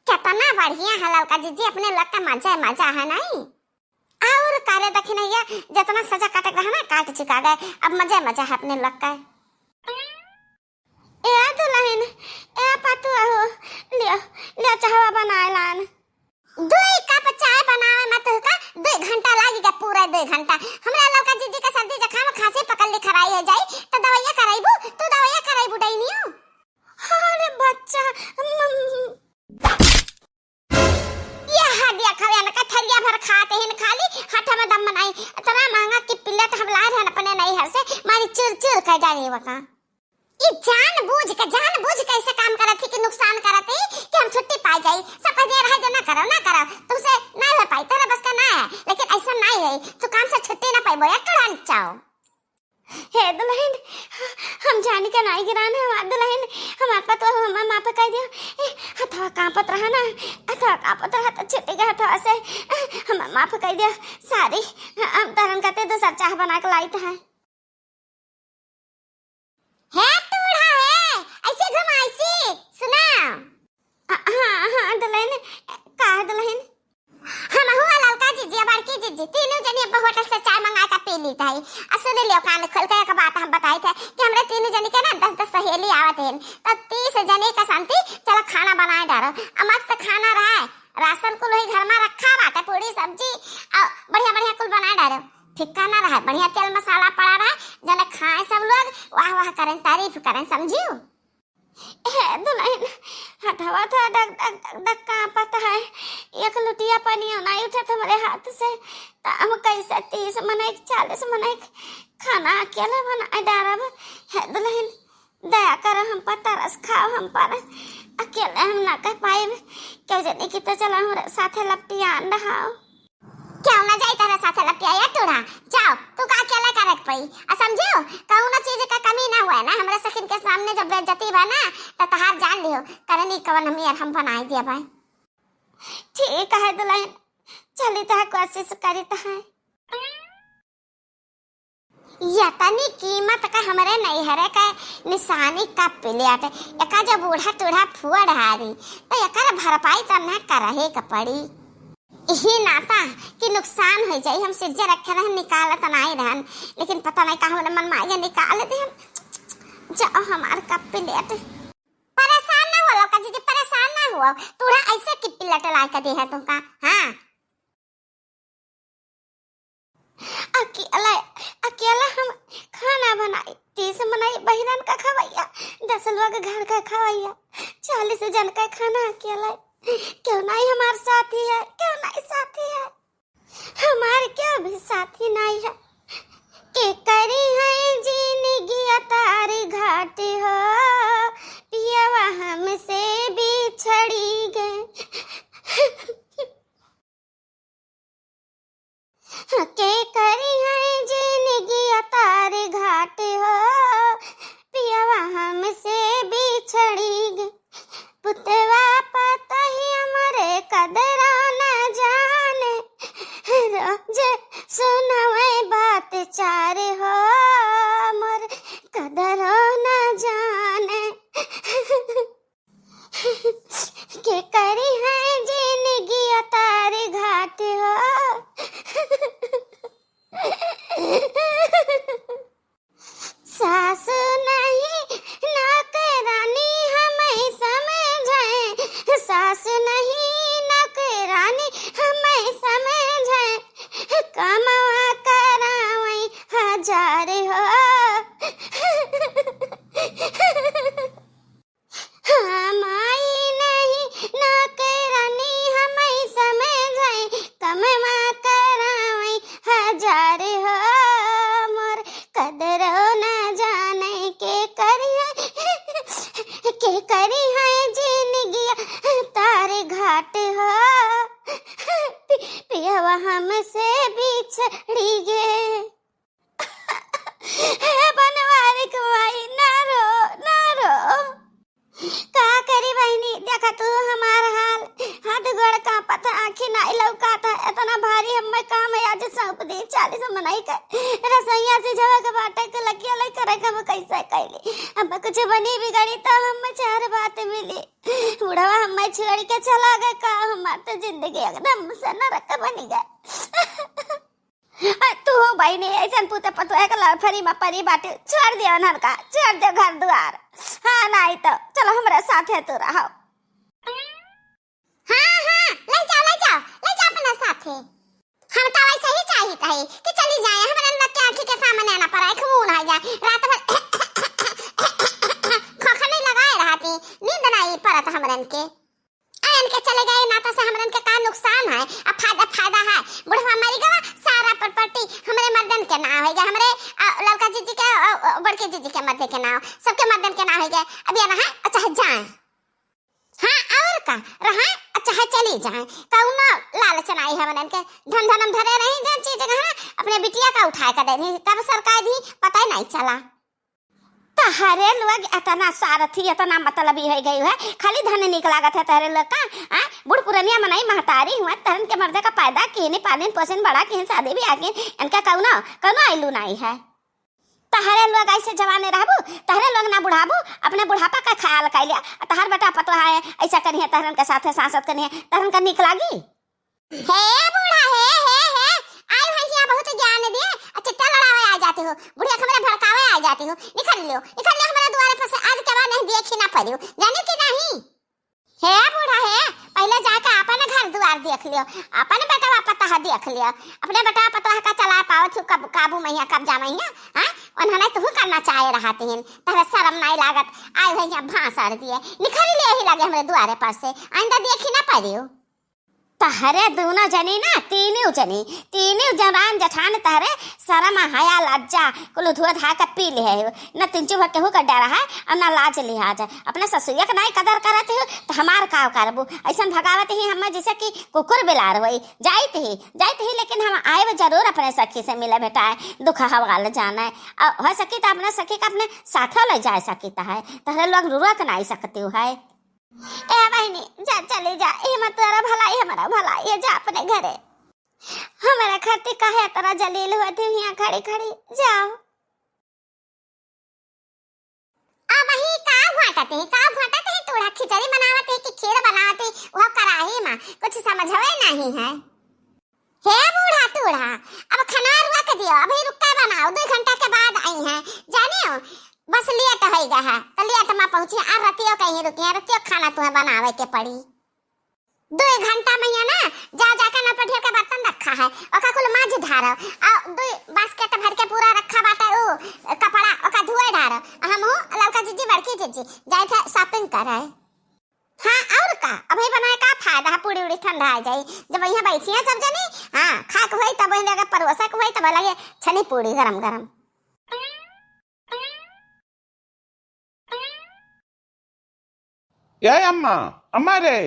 कितना बढ़िया है लड़का जीजी, अपने लग का मजा है नहीं। और कार्य दखिन भैया जितना सजा काटे रहा ना काट चुका गए, अब मजा है अपने लग का। ए दुल्हन ए पातू हो लियो लियो चाहवा बनाए लान। 2 कप चाय बनावे मत का 2 घंटा लागेगा, पूरा 2 घंटा। हमरा लड़का जीजी का सर्दी जुकाम खांसी पकड़ ले खराई हो जाई तो दवाइयां कराइबू, तू दवाइयां कराइबू डाइनियो। अरे बच्चा ये हदिया खावे न का थरिया भर खाते हैं खाली हाथ में दम बनाई। इतना महंगा की प्लेट हम ला रहे अपने नहीं है से मारी चुर कर जानी बका। ये जानबूझ के ऐसे काम करत थी कि नुकसान करत थी कि हम छुट्टी पाई जाई। सब दे रहा जो ना करो तुमसे नहीं हो पाई, तेरा बस का ना है, लेकिन ऐसा नहीं है तो काम से छुट्टी ना पाई बोया तुरंत चाओ। हे दुल्हन हम जाने के नहीं गिरान है हमार दुल्हन, हमार पा तो हम मां पे कह दिया हथवा कांपत रहा ना, हथवा कांपत रहा तो छुट्टी के हथवा से हम मां पे कह दिया सारी हम तरन करते दो सब चाह बना के लाई था है टूढ़ा है ऐसे घुमा ऐसे सुना। हां दुल्हन का है दुल्हन, हम हुआ लड़का जीजी बड़की जीजी तीनों जनी अब होटल से चाय मंगा के पी ली थी। सुन लियो कान खोल के एक बात हम बताई थे कि हमरे तीनों जनी के ना 10-10 सहेली आवत हैं तो 30 जने का शांति चलो खाना बनाए डालो। मस्त खाना रहा, राशन कुल वही घर में रखा बाटे, पूरी सब्जी और बढ़िया कुल बनाए डालो, फिक्का ना रहा, बढ़िया तेल मसाला पड़ा रहा, जने खाए सब लोग वाह वाह करें तारीफ करें, समझियो। है दुल्हन हथवा था डक का पता है एक लुटिया पानी नहीं उठा था हमारे हाथ से तो हम कैसे 30 मने 40 मने खाना अकेले बना डारब। है दुल्हन दया कर हम पर तरस खाओ, हम पर अकेले हम ना कर पाए क्यों जने की तो चलो हमारे साथे लपटिया रहाओ। क्यों ना जाई तेरे साथे लपटिया या टूढ़ा जाओ, तू का अकेला करक पई आ समझियो कौनो चीज का कमी ना हुए ना हमरा सखिन के सामने जब बेइज्जती बा ना त तहार जान लियो करनी कवन हम बनाई दिया भाई। ठीक है दुल्हन चली तो कोशिश करी तो है या तनी कीमत का हमरे नहीं हरे का निशानी का प्लेट एका जब बूढ़ा टूढ़ा फुअड़ हारी तो एकर भरपाई त ना करहे का पड़ी। यही नाता कि नुकसान हो जाए हम सिर्जे रखे रहन निकालत नहीं रहन, लेकिन पता नहीं कहाँ मन माया निकाल दे हम जाओ हमार का प्लेट। परेशान ना हो लड़का जीजी परेशान ना हो, तूड़ा ऐसे की प्लेट ला के दे है तुमका। हाँ अकेला हम खाना बनाई 30 बनाई बहिरन का खवैया 10 लोग घर का खवैया 40 जन का खाना अकेला क्यों नहीं हमारे साथी है, क्यों नहीं साथी है हमारे क्यों भी साथी नहीं है के करी है जिंदगी तारी घाट हो पियावा हमसे बिछड़ी गए के करी है जिंदगी तारी घाट हो पियावा हमसे बिछड़ी गए पुतवा पता ही हमारे कदरा न जाने रोज सुनावे बात चार हो मोर कदरा न जाने के करी है जिंदगी तारी घाट हो सासु नहीं नौकरानी हमें समझे सासु नहीं नौकरानी हमें समझे कमावा करावई 1000 हो हमारी नहीं नौकरानी हमें समझे कमावा करावई 1000 हो मोर कदरो न जाने के करी है जिंदगी तारे घाट हो पियावा हमसे बिछड़ी गए बनवारी कमाई ना रो का करी बहनी देखा तू हमारा हाल हाथ गोड़ का पता आंखें नहीं लौकाता इतना भारी हमें काम है आज सौंप दे 40 मनाई कर रसोईया से जवा के बाटे के लगिया ले करे हम कैसे कैली अब कुछ बनी बिगड़ी तो हम 4 बात मिली उड़वा हमें छोड़ के चला गए का, हमारी तो जिंदगी एकदम से नरक बनी गए। तू हो भाई नहीं ऐसा पुते पतवा के लड़फरी में परी बाटे, छोड़ दियो नरका, छोड़ दियो घर द्वार। हाँ नहीं तो चलो हमारे साथ है, तू रहो। हाँ हाँ ले जाओ अपने साथ है। हम तो वैसे ही चाहिए कहे कि चली जाए, हमारे अंदर के आंखी के सामने आना पड़ा है, खून आ जाए रात भर खोखा नहीं लगाए रहती, नींद नहीं पड़त हमरन के। आयन के चले गए ना तो से हमरन के का नुकसान है, अब फायदा है। बुढ़वा मरी गवा, सारा प्रॉपर्टी हमरे मर्दन के नाम हो गया, हमरे लड़का जीजी के बड़के जीजी के मर्दे के नाम, सबके मर्दन के नाम हो गया। अब ये रहा अच्छा है जाए, हाँ और का रहा अच्छा है चली जाए, कौन लालच नहीं है हमरन के, धन धनम धरे रही जन चीज जगह अपने बिटिया का उठा कर देनी, तब सरकार दी पता ही नहीं चला। तहरे लोग इतना सारथी इतना मतलबी हो गई है, खाली धन निक लागत है तहरे लोग का। बुढ़ पुरनिया मनाई महतारी हुआ, तहरन के मर्दे का पैदा किए पालन पोषण बड़ा किए, शादी भी आगे इनका कौनो आइलू नहीं है। तहरे लोग ऐसे जवाने रहबू, तहरे लोग ना बुढ़ाबू, अपने बुढ़ापा का ख्याल कर लिया। तहर बेटा पतवा है ऐसा करिए, तहरन के साथ सांसद करिए, तहरन का निक लागी। हे बूढ़ा हे आई भैया बहुत ज्ञान दिए, चिट्टा लड़ावे आ जाते हो, बुढ़िया खबरे भड़कावे आ जाती हो। निकल लियो हमारे द्वारे पर से, आज के बाद नहीं देखी ना पड़ियो, जाने की नहीं। हे बूढ़ा हे पहले जाके अपने घर द्वार देख लियो, अपने बेटा पता देख लियो, अपने बेटा पता का चला पाओ छु कब काबू मैया कब जा मैया। हां उन्होंने तू करना चाहे रहती हैं, तहरे शर्म नहीं लागत, आई भैया भांसड़ दिए, निकल ले ही लगे हमारे द्वारे पर से, आइंदा देखी ना पड़ियो। तहरे दोनों जनी ना तीनों जवान जठान तहरे शर्म हया लज्जा कुल धुआ धा के पी ले हो, न तिंचू भट्टे हो कर डरा है और न लाज लिहाज, अपने ससुरिया का नहीं कदर करते हो तो हमार का करबू, ऐसा भगावत ही हम जैसे कि कुकुर बिलार हुई जाइत ही, लेकिन हम आए जरूर अपने सखी से मिले बेटा है, दुख हवाल जाना है हो सकी तो अपने सखी का अपने साथ ले जा सकता है, तहरे लोग रुक नहीं सकती है। ए बहनी जा चली जा, ये मत तेरा भलाई हमारा भला, ये जा अपने घरे, हमारा खर्ती काहे तेरा जलील होती हूँ यहाँ खड़ी जाओ। अब ही का भाटते तोड़ा खिचड़ी बनावते कि खीर बनावते वो कराही मां कुछ समझवे नहीं है। हे बूढ़ा तूढ़ा अब खाना रुक दियो, अभी रुका बनाओ, 2 घंटा के बाद आई है जानियो, बस लेट हो गया है तो लेट में पहुंची, अब रतियो कहीं रतियो खाना तुम्हें बनावे के पड़ी। 2 घंटा में ना जा के ना पढ़ियो के बर्तन रखा है, ओका कुल माज धारो, आ 2 बास्केट भर के पूरा रखा बाटे ओ कपड़ा ओका धुए डारो, हम लड़का जीजी बड़की जीजी जाए थे शॉपिंग करे। हाँ और का अभी बनाए का फायदा, पूरी उड़ी ठंडा आ जाई, जब यहाँ बैठिया सब जनी हाँ खाक होई तब लगे परोसा होई तब लगे छनी पूरी गरम गरम। ये अम्मा रे।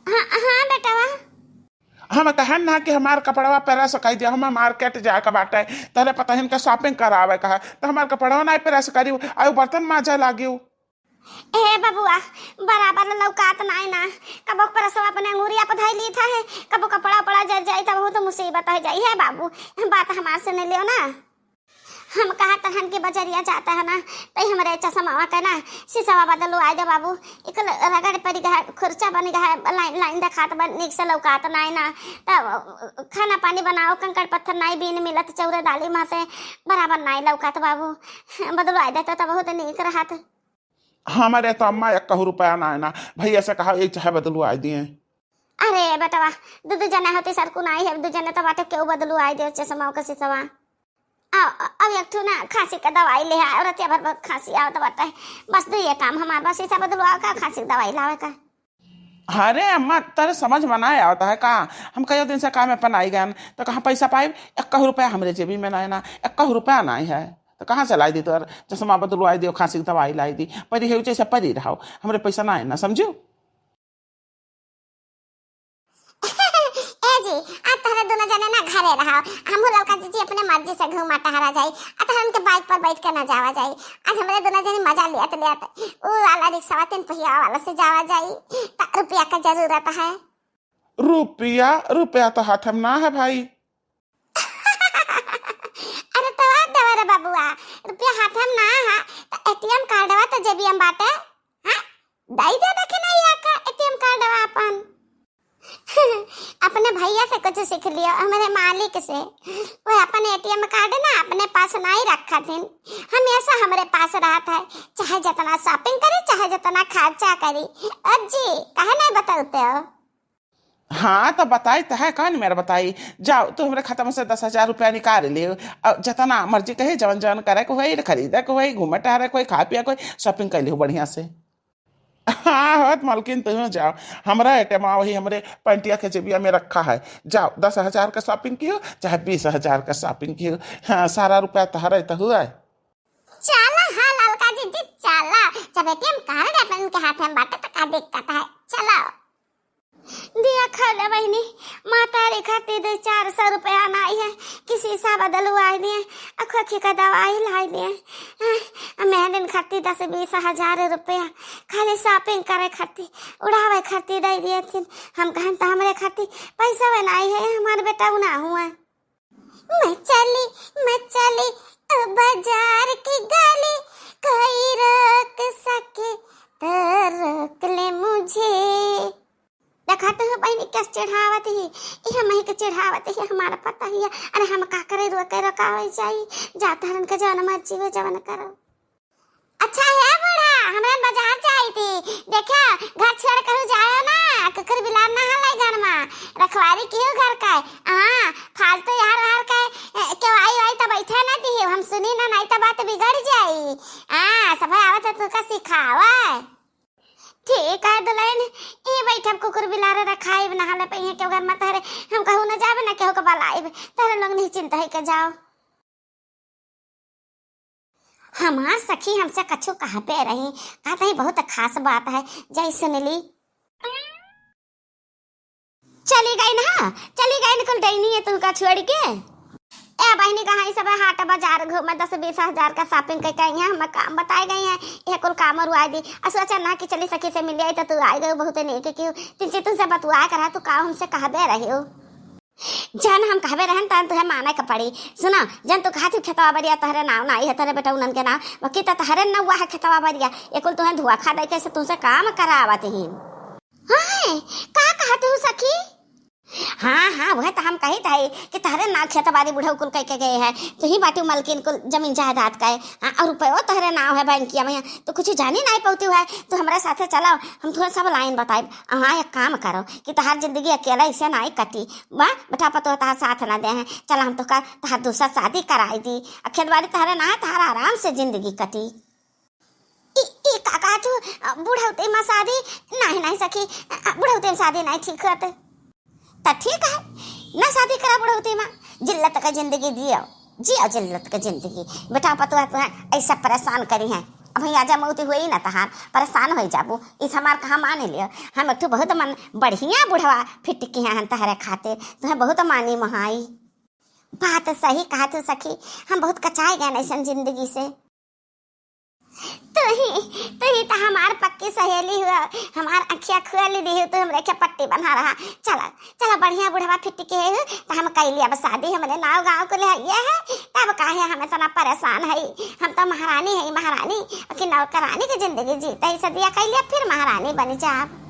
हाँ बेटा हम कहन ना कि हमार कपड़वा पहरा सकाई दिया, हम मार्केट जाए का बाटे तहरे पता है इनका शॉपिंग करावे का है, तो हमार कपड़वा नहीं पहरा सकारी, आयु बर्तन माजा लागियो। ए बबुआ बराबर लौकात नहीं ना, कबो परसवा अपने अंगूरिया पधाई ली था है, कबो कपड़ा पड़ा जल जाए तब वो तो मुसीबत हो जाई है बाबू, बात हमार से नहीं लियो ना। हम कहा तहन के बजरिया जाता है ना तई हमारे चश्मा का ना शीशा बदलो आए दे बाबू, एक रगड़ पड़ी गया खुर्चा बन गया लाइन दिखात निक से लौकात नहीं ना, तब खाना पानी बनाओ कंकड़ पत्थर नहीं बीन मिलत चौरे दाली माँ से बराबर नहीं लौकात बाबू, बदलो आए दे तो बहुत निक रहत। हमारे तो अम्मा 1 रुपया ना है ना, भैया से कहा एक चाहे बदलू आए दिए। अरे बेटा वाह 2 जने होती सरकू नहीं है, 2 जने तो बाटे क्यों बदलू आए दे चश्मा का शीशा। अब एक ठो ना खांसी का दवाई ले आए, और रतिया भर बहुत खांसी आओ तो बताए, बस 2 काम हमारे पास शीशा बदलवा का खांसी की दवाई लावे का। अरे अम्मा तेरे समझ बनाए आता है कहा, हम कई दिन से काम में पनाई गए तो कहाँ पैसा पाए, 1 रुपया हमारे जेबी में नहीं ना, 1 रुपया नहीं है तो कहाँ से लाई दी, तो चश्मा बदलवाई दी, खांसी की दवाई लाई दी, परी है जैसे परी रहो, हमारे पैसा ना है ना, समझो। जी आज तहरे दोनों जने ना घरे रहो, हम लड़का जीजी अपने मर्जी से घूमा टहरा जाई, अतः हमके बाइक पर बैठ कर ना जावा जाई, आज हमरे दोनों जने मजा लिया ओ वाला रिक्शा 3 पहिया वाला से जावा जाई, रुपया का जरूरत है। रुपया तो हाथ में ना है भाई। अरे तो दवा रे बाबुआ, रुपया हाथ में ना है तो एटीएम कार्डवा तो जेबी में बाटे, हां दाई दे के नहीं आका एटीएम अपन अपने भैया से कुछ सीख लियो, हमारे मालिक से। वो अपन एटीएम कार्ड ना अपने पास नहीं रखा थे, हमेशा हमारे पास रहा था, चाहे जितना शॉपिंग करे चाहे जितना खर्चा करी। अजी कहे नहीं बताते हो? हाँ तो बताई तो है, कौन मेरा बताई। जाओ तो हमारे खाता में से 10,000 रुपया निकाल लियो, और जितना मर्जी कहे जवन जवन करे को वही खरीदे को वही घूमे टहरे कोई खा पिया कोई शॉपिंग कर लियो बढ़िया से। हाँ होत मालकिन तुम जाओ, हमारा एटीएम वही हमारे पंटिया के जेबिया में रखा है। जाओ 10,000 का शॉपिंग कियो चाहे 20,000 का शॉपिंग कियो, हाँ सारा रुपया तहरा तो हुआ है। चला हाँ ललका जी चला, जब एटीएम कार्ड अपन के हाथ में बाटे तो का दिक्कत है। चलो दिया खा ले बहनी, माता रे खाते दे 400 रुपया नाई है, किसी सा बदलवाई दिए, अखोखी का दवाई लाई दिए। मैं दिन खाती 10-20 हजार रुपया खाली शॉपिंग करे खाती उड़ावे खाती दे दिए थी। हम कहन तो हमारे खाती पैसा बनाई है, हमारे बेटा ना हुआ। मैं चली बाजार की गली, कोई रोक सके तो रोक ले मुझे। देखते हो बहनी कैसे चढ़ावत ही, ये हम के चढ़ावत ही, हमारा पता ही है। अरे हम का करे रोके रकावे चाहिए, जाता हरन के जवन मर्जी हो जवन करो। अच्छा है बूढ़ा, हमें बाजार जाई थी, देखा घर छोड़ कर जायो ना, ककर बिलार ना हलाई घर में, रखवारी क्यों घर का। हां फालतू यार यार का क्यों आई तो बैठा ना दी, हम सुनी ना, नहीं तो बात बिगड़ जाई। हां सब आवत तू का सिखावा। ठीक है दुल्हन, ये बैठब कुकुर बिलार रखाई नहाले पे क्यों घर में तारे, हम कहूं ना जाब ना केहू के बलाइब, तारे लोग नहीं चिंता है के जाओ। हमार सखी हमसे कछु कहा पे रही, कहता ही बहुत खास बात है, जय सुन ली। चली गई ना, चली गई निकल डैनी है तू का छोड़ के। ए बहनी कहाँ सब हाट बाजार घूमे 10-20 हजार का शॉपिंग कर गई है, हमें काम बताए गए हैं, ये कुल काम रुआ दी। सोचा ना कि चली सखी से मिल आई तो तू आई गई, बहुत नहीं क्यों तुझे तुझसे बतुआ करा, तू का हमसे कहबे रही हो। जन हम कहबे रहन तन तुहे माने के पड़ी। सुना जन तू खाती खेतवा बरिया तहरे नाव ना आई है, तेरे बेटा उनन के नाव बाकी तो तहरे न हुआ है खेतवा बरिया, ये कुल तुहे धुआ खा दे कैसे तुझसे काम करावत ही। हां का कहत हो सखी? हाँ वह तो हम कही था कि तहरे ना खेत बाड़ी बुढ़ऊ कुल कह के गए हैं, तो ही बाटी मलकिन कुल जमीन जायदाद का है, और रुपये तहरे नाव है बैंकिया में, तो कुछ जानी नहीं पाती है। तो हमारे साथ चलाओ, हम थोड़ा सब लाइन बताए। हाँ एक काम करो कि तहार जिंदगी अकेला इसे नहीं कटी, वाह बेटा पतो तहार साथ ना दे हैं, चला हम तो कर तहार दूसरा शादी कराई दी, खेत बाड़ी तहरे ना है, तहार आराम से जिंदगी कटी। काका तू बुढ़ौती में शादी नहीं सकी, बुढ़ौती में शादी नहीं ठीक होते तो ठीक है ना, शादी करा बुढ़ौती में, जिल्लत का जिंदगी जियो जिल्लत का जिंदगी। बेटा पतुआ तो ऐसा परेशान करी है, अब भैया जा मौती हुई ना तहार परेशान हो जाबू, इस हमार कहा मान लियो। हम तू बहुत मन बढ़िया बुढ़वा फिट की हैं तहरे खाते, तुम्हें बहुत मानी महाई। बात सही कहा तू सखी, हम बहुत कचाए गए ऐसा जिंदगी से। तो ही तो हमार पक्की सहेली हुआ, हमार अखिया खुली दी हो, तो हमरे के पट्टी बना रहा। चला बढ़िया बुढ़वा फिट के है, तो हम कह लिया शादी, हमने नाव गाँव को ले आइए है, तब काहे हमें तना परेशान है, हम तो महारानी है, महारानी कि नौकरानी की जिंदगी जीते ही सदिया कह लिया, फिर महारानी बनी जाब।